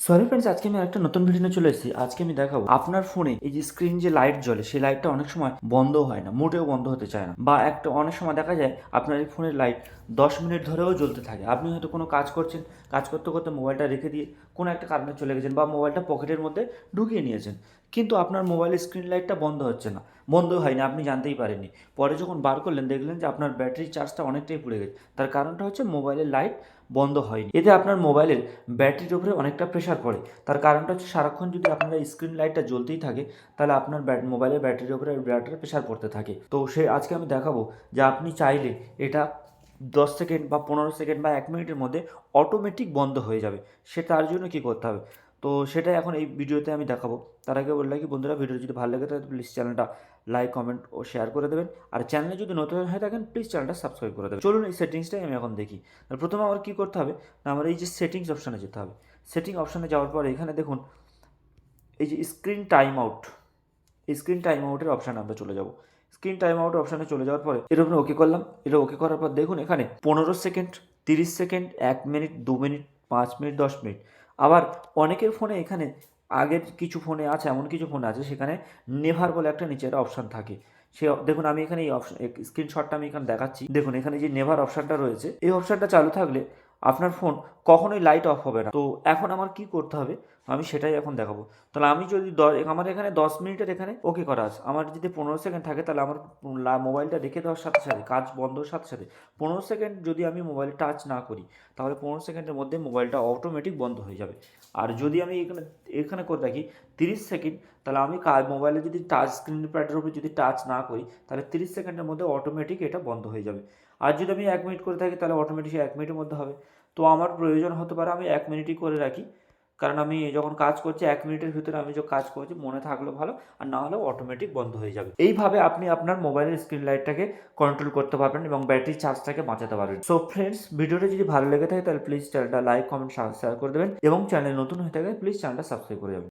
Sorry friends, আজকে আমি একটা নতুন ভিডিও নিয়ে চলে এসেছি। আজকে আমি দেখাবো আপনার ফোনে এই যে স্ক্রিন যে লাইট জ্বলে, সেই লাইটটা অনেক সময় বন্ধ হয় না, মোটেও বন্ধ হতে চায় না, বা একটা অনেক সময় দেখা যায় আপনার এই ফোনের লাইট 10 মিনিট ধরেও জ্বলতে থাকে। আপনি হয়তো কোনো কাজ করছেন, কাজ করতে করতে মোবাইলটা রেখে দিয়ে কোনো একটা কারণে চলে গেছেন, বা মোবাইলটা পকেটের মধ্যে ঢুকিয়ে নিয়েছেন, কিন্তু আপনার মোবাইলের স্ক্রিন লাইটটা বন্ধ হচ্ছে না, বন্ধ হয়নি, আপনি জানতেই পারেননি। পরে যখন বার করলেন দেখলেন যে আপনার ব্যাটারি চার্জটা অনেকটাই পুড়ে গেছে। তার কারণটা হচ্ছে মোবাইলের লাইট বন্ধ হয়নি। এতে আপনার মোবাইলের ব্যাটারির উপরে অনেকটা প্রেশার পড়ে। তার কারণটা হচ্ছে সারাক্ষণ যদি আপনার স্ক্রিন লাইটটা জ্বলতেই থাকে, তাহলে আপনার মোবাইলের ব্যাটারির উপরে বিরাট প্রেশার পড়তে থাকে। তো আজকে আমি দেখাবো যে আপনি চাইলে এটা 10 সেকেন্ড বা 15 সেকেন্ড বা 1 মিনিটের মধ্যে অটোমেটিক বন্ধ হয়ে যাবে। তার জন্য কী করতে হবে, তো সেটাই এখন এই ভিডিওতে আমি দেখাবো। তার আগে বললাম কি বন্ধুরা, ভিডিও যদি ভালো লাগে তাহলে প্লিজ চ্যানেলটা লাইক, কমেন্ট ও শেয়ার করে দেবেন। আর চ্যানেলে যদি নতুন হয়ে থাকেন প্লিজ চ্যানেলটা সাবস্ক্রাইব করে দেবেন। চলুন এই সেটিংসটাই আমি এখন দেখি। প্রথমে আমার কী করতে হবে না, আমার এই যে সেটিংস অপশানে যেতে হবে। সেটিং অপশানে যাওয়ার পর এখানে দেখুন এই যে স্ক্রিন টাইম আউট, এই স্ক্রিন টাইম আউটের অপশানে আমরা চলে যাব। স্ক্রিন টাইম আউট অপশানে চলে যাওয়ার পরে এর উপরে ওকে করলাম। এটা ওকে করার পর দেখুন এখানে 15 second, 30 second, 1 minute, 2 minute, 5 minute, 10 minute. আবার অনেকের ফোনে এখানে আগের কিছু ফোনে আছে, এমন কিছু ফোনে আছে সেখানে নেভার বলে একটা নিচে একটা অপশান থাকে। দেখুন আমি এখানে এই অপশান স্ক্রিনশটটা আমি এখানে দেখাচ্ছি। দেখুন এখানে যে নেভার অপশানটা রয়েছে, এই অপশানটা চালু থাকলে আপনার ফোন কখনোই লাইট অফ হবে না। তো এখন আমার কি করতে হবে আমি সেটাই এখন দেখাবো। তাহলে আমি যদি আমার এখানে 10 মিনিটের এখানে ওকে করা আছে, আমার যদি 15 সেকেন্ড থাকে তাহলে আমার মোবাইলটা রেখে দেওয়ার সাথে সাথে, কাজ বন্ধ হওয়ার সাথে সাথে 15 সেকেন্ড যদি আমি মোবাইলে টাচ না করি, তাহলে 15 সেকেন্ডের মধ্যে মোবাইলটা অটোমেটিক বন্ধ হয়ে যাবে। আর যদি আমি এখানে এখানে করে রাখি 30 সেকেন্ড, তাহলে আমি মোবাইলে যদি টাচ স্ক্রিন প্যাডের উপরে যদি টাচ না করি, তাহলে 30 সেকেন্ডের মধ্যে অটোমেটিক এটা বন্ধ হয়ে যাবে। আর যদি আমি 1 মিনিট করে থাকি তাহলে অটোমেটিক 1 মিনিটের মধ্যে হবে। তো আমার প্রয়োজন হতে পারে আমি 1 মিনিটই করে রাখি, কারণ আমি যখন কাজ করছি 1 মিনিটের ভিতরে আমি যে কাজ করছি মনে থাকলেও ভালো, আর না হলেও অটোমেটিক বন্ধ হয়ে যাবে। এইভাবে আপনি আপনার মোবাইলের স্ক্রিন লাইটটাকে কন্ট্রোল করতে পারবেন এবং ব্যাটারি চার্জটাকে বাঁচাতে পারবেন। সো ফ্রেন্ডস, ভিডিওটা যদি ভালো লেগে থাকে তাহলে প্লিজ চ্যানেলটা লাইক, কমেন্ট, শেয়ার করে দেবেন, এবং চ্যানেল নতুন হয়ে থাকে প্লিজ চ্যানেলটা সাবস্ক্রাইব করে যাবেন।